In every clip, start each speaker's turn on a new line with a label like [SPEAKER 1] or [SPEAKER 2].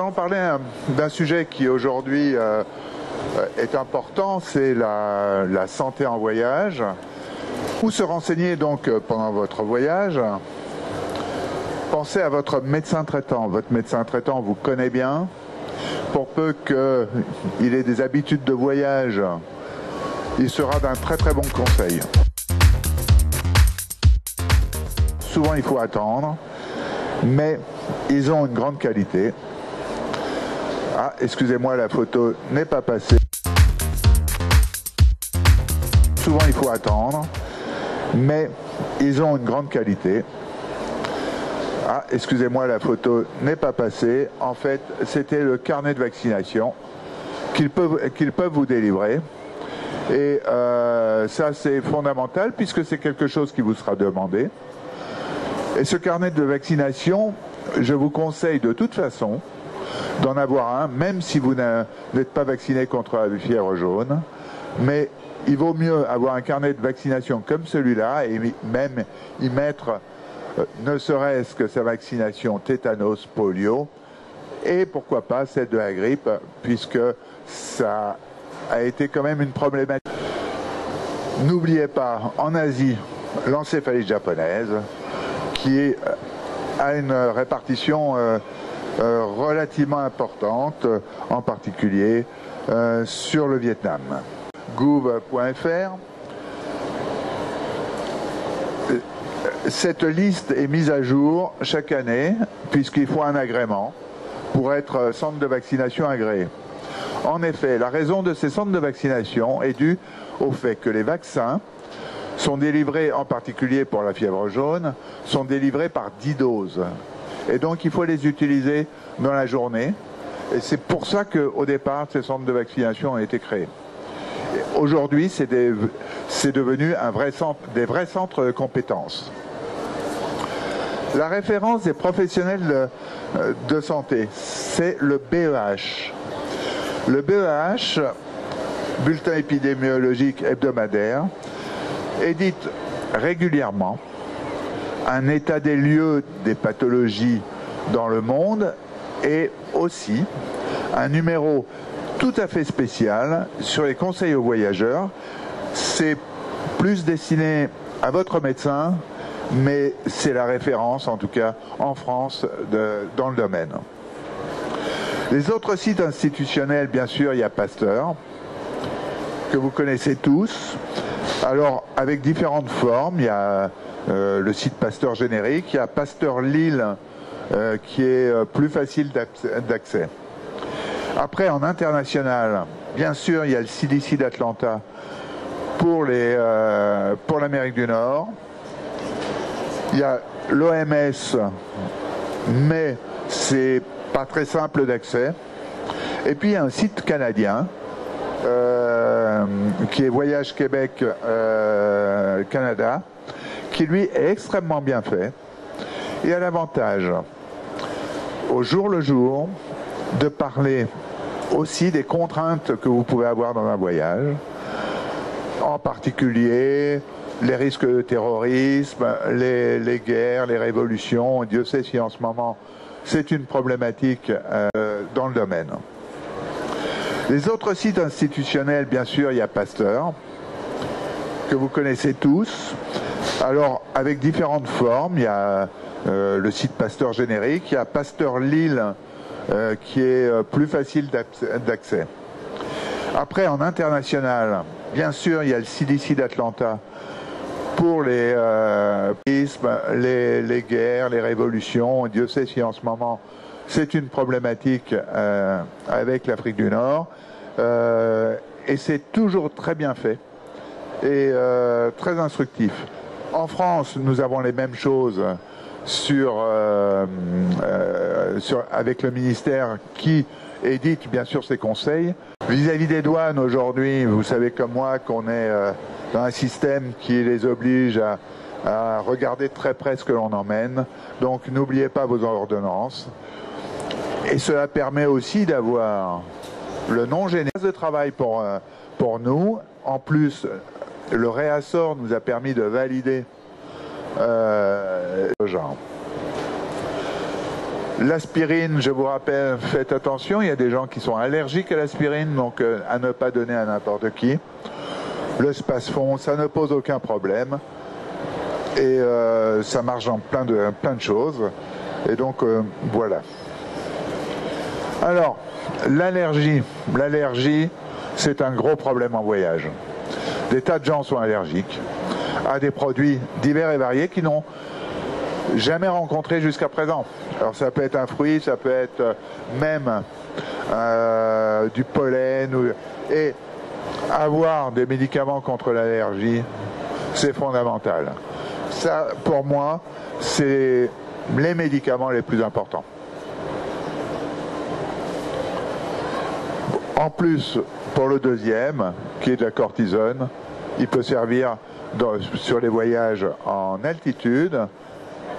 [SPEAKER 1] allons parler d'un sujet qui aujourd'hui est important, c'est la santé en voyage. Où se renseigner donc pendant votre voyage? Pensez à votre médecin traitant. Votre médecin traitant vous connaît bien. Pour peu qu'il ait des habitudes de voyage, il sera d'un très très bon conseil. Souvent il faut attendre, mais ils ont une grande qualité. Ah, excusez-moi, la photo n'est pas passée. Souvent il faut attendre, mais ils ont une grande qualité. Ah, excusez-moi, la photo n'est pas passée. En fait, c'était le carnet de vaccination qu'ils peuvent vous délivrer. Et ça, c'est fondamental puisque c'est quelque chose qui vous sera demandé. Et ce carnet de vaccination, je vous conseille de toute façon d'en avoir un, même si vous n'êtes pas vacciné contre la fièvre jaune. Mais il vaut mieux avoir un carnet de vaccination comme celui-là et même y mettre ne serait-ce que sa vaccination tétanos, polio, et pourquoi pas celle de la grippe, puisque ça a été quand même une problématique. N'oubliez pas, en Asie, l'encéphalite japonaise, qui a une répartition relativement importante, en particulier sur le Vietnam. Gouv.fr. Cette liste est mise à jour chaque année, puisqu'il faut un agrément pour être centre de vaccination agréé. En effet, la raison de ces centres de vaccination est due au fait que les vaccins sont délivrés, en particulier pour la fièvre jaune, sont délivrés par 10 doses. Et donc il faut les utiliser dans la journée. Et c'est pour ça qu'au départ, ces centres de vaccination ont été créés. Aujourd'hui, c'est devenu des vrais centres de compétences. La référence des professionnels de santé, c'est le BEH. Le BEH, bulletin épidémiologique hebdomadaire, édite régulièrement un état des lieux des pathologies dans le monde et aussi un numéro tout à fait spécial sur les conseils aux voyageurs. C'est plus destiné à votre médecin, mais c'est la référence, en tout cas en France, dans le domaine. Les autres sites institutionnels, bien sûr, il y a Pasteur, que vous connaissez tous. Alors, avec différentes formes, il y a le site Pasteur générique, il y a Pasteur Lille, qui est plus facile d'accès. Après, en international, bien sûr, il y a le CDC d'Atlanta pour l'Amérique du Nord. Il y a l'OMS, mais c'est pas très simple d'accès. Et puis il y a un site canadien qui est Voyage Québec Canada, qui lui est extrêmement bien fait et a l'avantage au jour le jour de parler aussi des contraintes que vous pouvez avoir dans un voyage, en particulier les risques de terrorisme, les guerres, les révolutions. Dieu sait si en ce moment c'est une problématique dans le domaine. Les autres sites institutionnels, bien sûr, il y a Pasteur, que vous connaissez tous. Alors, avec différentes formes, il y a le site Pasteur générique, il y a Pasteur Lille, qui est plus facile d'accès. Après, en international, bien sûr, il y a le CDC d'Atlanta pour les guerres, les révolutions. Dieu sait si en ce moment c'est une problématique avec l'Afrique du Nord. Et c'est toujours très bien fait et très instructif. En France, nous avons les mêmes choses avec le ministère qui édite bien sûr ses conseils. Vis-à-vis des douanes aujourd'hui, vous savez comme moi qu'on est dans un système qui les oblige à regarder de très près ce que l'on emmène. Donc n'oubliez pas vos ordonnances. Et cela permet aussi d'avoir le non générique de travail pour nous. En plus, le réassort nous a permis de valider le genre. L'aspirine, je vous rappelle, faites attention, il y a des gens qui sont allergiques à l'aspirine, donc à ne pas donner à n'importe qui. Le Spasfon, ça ne pose aucun problème. Et ça marche dans plein de choses. Et donc, voilà. Alors, l'allergie, c'est un gros problème en voyage. Des tas de gens sont allergiques à des produits divers et variés qui n'ont jamais rencontré jusqu'à présent. Alors ça peut être un fruit, ça peut être même du pollen. Et avoir des médicaments contre l'allergie, c'est fondamental. Ça, pour moi, c'est les médicaments les plus importants. En plus, pour le deuxième, qui est de la cortisone, il peut servir sur les voyages en altitude,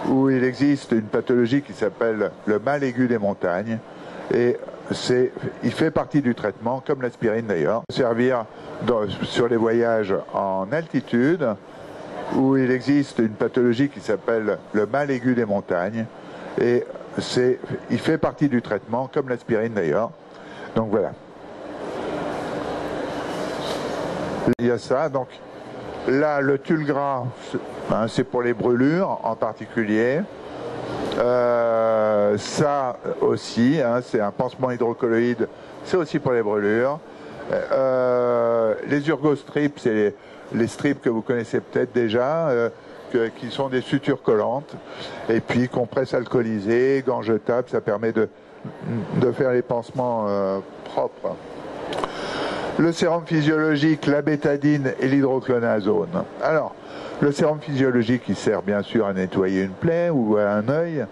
[SPEAKER 1] où il existe une pathologie qui s'appelle le mal aigu des montagnes, et il fait partie du traitement, comme l'aspirine d'ailleurs, servir sur les voyages en altitude, où il existe une pathologie qui s'appelle le mal aigu des montagnes, et il fait partie du traitement, comme l'aspirine d'ailleurs. Donc voilà. Il y a ça, donc là le Tulgras, c'est pour les brûlures en particulier. Ça aussi, c'est un pansement hydrocolloïde, c'est aussi pour les brûlures. Les Urgostrips, c'est les strips que vous connaissez peut-être déjà, qui sont des sutures collantes. Et puis compresse alcoolisée, gants jetables, ça permet de faire les pansements propres. Le sérum physiologique, la bétadine et l'hydroconazone. Alors, le sérum physiologique, il sert bien sûr à nettoyer une plaie ou à un œil.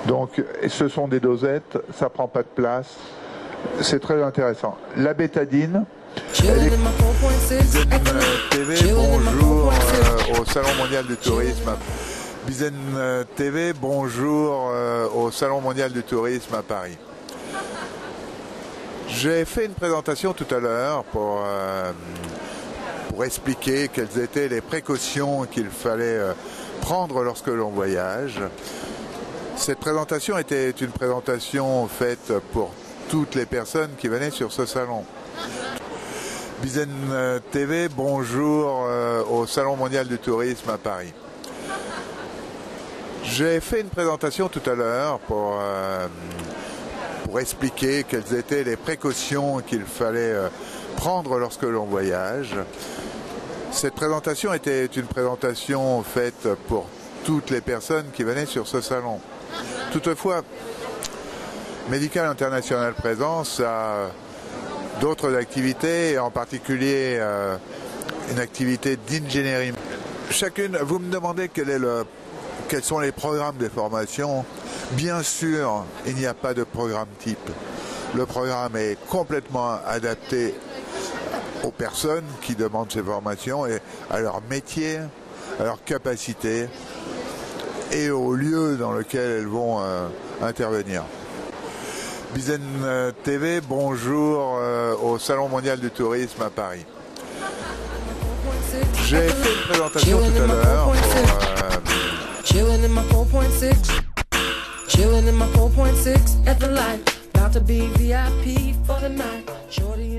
[SPEAKER 1] Donc, ce sont des dosettes, ça prend pas de place. C'est très intéressant. La bétadine, TV, bonjour au Salon mondial du tourisme. Bizen TV, bonjour au Salon mondial du tourisme à Paris. J'ai fait une présentation tout à l'heure pour expliquer quelles étaient les précautions qu'il fallait prendre lorsque l'on voyage. Cette présentation était une présentation faite pour toutes les personnes qui venaient sur ce salon. Bizen TV, bonjour au Salon mondial du tourisme à Paris. J'ai fait une présentation tout à l'heure pour expliquer quelles étaient les précautions qu'il fallait prendre lorsque l'on voyage. Cette présentation était une présentation faite pour toutes les personnes qui venaient sur ce salon. Toutefois, Médical International Présence a d'autres activités, en particulier une activité d'ingénierie. Chacune, vous me demandez quels sont les programmes des formations. Bien sûr, il n'y a pas de programme type. Le programme est complètement adapté aux personnes qui demandent ces formations et à leur métier, à leur capacité et au lieu dans lequel elles vont intervenir. Bizen TV, bonjour au Salon mondial du tourisme à Paris. J'ai fait une présentation tout à l'heure pour
[SPEAKER 2] Chillin' in my 4.6, chillin' in my 4.6 at the light, about to be VIP for the night. Shorty